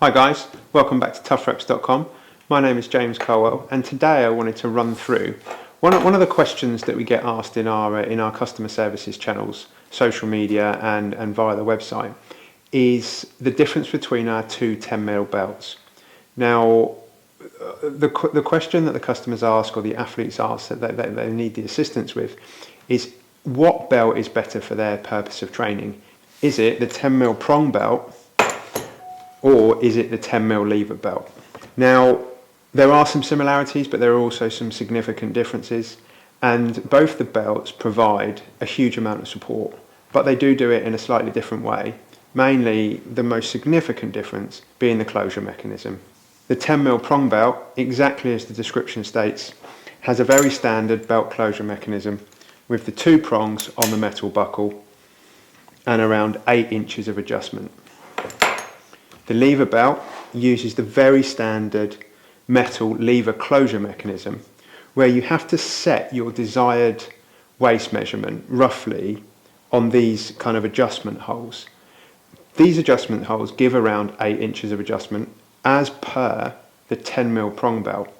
Hi guys, welcome back to TuffWraps.com. My name is James Colwell, and today I wanted to run through one of the questions that we get asked in our customer services channels, social media and via the website, is the difference between our two 10mm belts. Now, the question that the customers ask or the athletes ask that they need the assistance with is what belt is better for their purpose of training? Is it the 10mm prong belt, or is it the 10mm lever belt? Now, there are some similarities, but there are also some significant differences, and both the belts provide a huge amount of support, but they do it in a slightly different way, mainly the most significant difference being the closure mechanism. The 10mm prong belt, exactly as the description states, has a very standard belt closure mechanism with the two prongs on the metal buckle and around 8 inches of adjustment. The lever belt uses the very standard metal lever closure mechanism where you have to set your desired waist measurement roughly on these kind of adjustment holes. These adjustment holes give around 8 inches of adjustment as per the 10mm prong belt,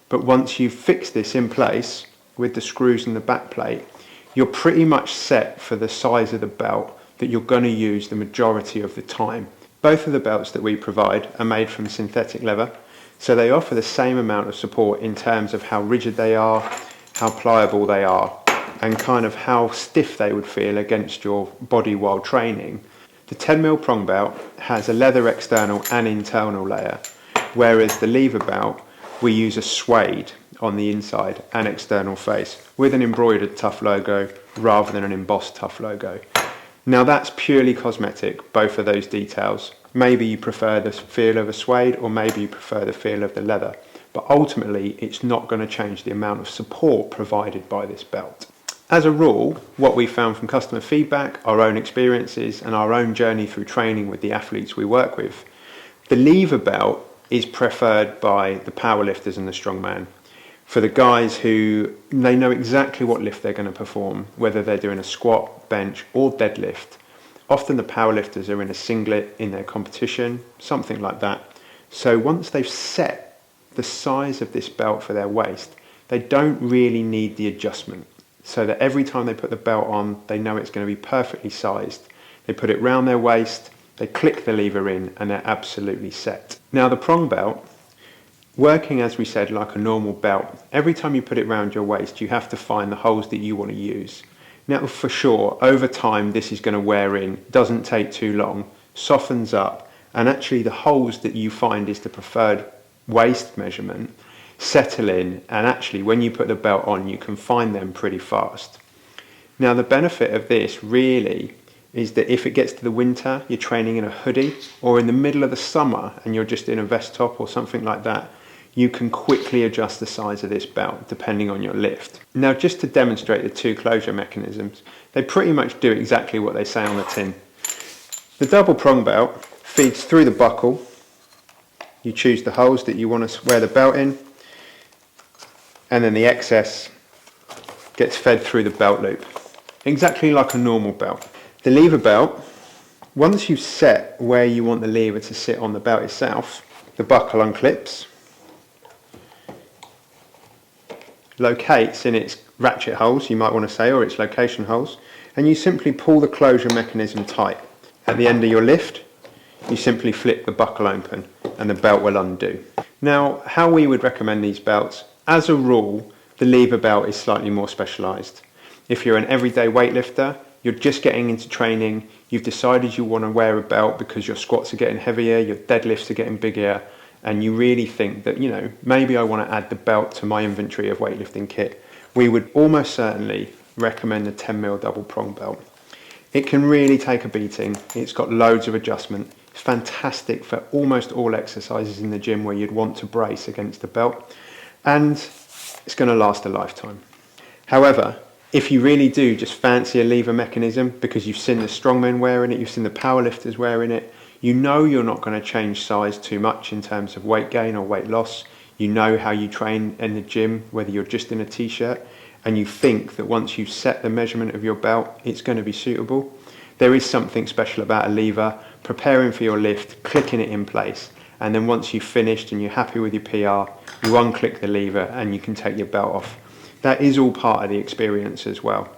but once you've fixed this in place with the screws and the back plate, you're pretty much set for the size of the belt that you're going to use the majority of the time. Both of the belts that we provide are made from synthetic leather, so they offer the same amount of support in terms of how rigid they are, how pliable they are, and kind of how stiff they would feel against your body while training. The 10mm prong belt has a leather external and internal layer, whereas the lever belt, we use a suede on the inside and external face with an embroidered Tuff logo rather than an embossed Tuff logo. Now that's purely cosmetic, both of those details. Maybe you prefer the feel of a suede, or maybe you prefer the feel of the leather, but ultimately it's not going to change the amount of support provided by this belt. As a rule, what we found from customer feedback, our own experiences and our own journey through training with the athletes we work with, the lever belt is preferred by the powerlifters and the strongman. For the guys who they know exactly what lift they're going to perform, whether they're doing a squat, bench or deadlift. Often the powerlifters are in a singlet in their competition, something like that. So once they've set the size of this belt for their waist, they don't really need the adjustment. So that every time they put the belt on, they know it's going to be perfectly sized. They put it round their waist, they click the lever in, and they're absolutely set. Now the prong belt, working as we said like a normal belt, every time you put it round your waist you have to find the holes that you want to use. Now for sure, over time this is going to wear in, doesn't take too long, softens up, and actually the holes that you find is the preferred waist measurement settle in, and actually when you put the belt on you can find them pretty fast. Now the benefit of this really is that if it gets to the winter, you're training in a hoodie, or in the middle of the summer and you're just in a vest top or something like that, you can quickly adjust the size of this belt depending on your lift. Now just to demonstrate the two closure mechanisms, they pretty much do exactly what they say on the tin. The double prong belt feeds through the buckle. You choose the holes that you want to wear the belt in, and then the excess gets fed through the belt loop, exactly like a normal belt. The lever belt, once you've set where you want the lever to sit on the belt itself, the buckle unclips, locates in its ratchet holes, you might want to say, or its location holes, and you simply pull the closure mechanism tight. At the end of your lift, you simply flip the buckle open and the belt will undo. Now, how we would recommend these belts, as a rule, the lever belt is slightly more specialised. If you're an everyday weightlifter, you're just getting into training, you've decided you want to wear a belt because your squats are getting heavier, your deadlifts are getting bigger, and you really think that, you know, maybe I want to add the belt to my inventory of weightlifting kit, we would almost certainly recommend the 10mm double prong belt. It can really take a beating, it's got loads of adjustment, it's fantastic for almost all exercises in the gym where you'd want to brace against the belt, and it's going to last a lifetime. However, if you really do just fancy a lever mechanism because you've seen the strongmen wearing it, you've seen the powerlifters wearing it, you know you're not going to change size too much in terms of weight gain or weight loss, you know how you train in the gym, whether you're just in a t-shirt, and you think that once you've set the measurement of your belt, it's going to be suitable, there is something special about a lever, preparing for your lift, clicking it in place, and then once you've finished and you're happy with your PR, you unclick the lever and you can take your belt off. That is all part of the experience as well.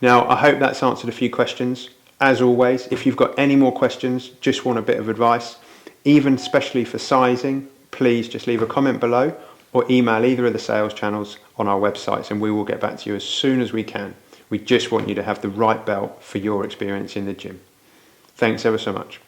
Now, I hope that's answered a few questions. As always, if you've got any more questions, just want a bit of advice, even especially for sizing, please just leave a comment below or email either of the sales channels on our websites and we will get back to you as soon as we can. We just want you to have the right belt for your experience in the gym. Thanks ever so much.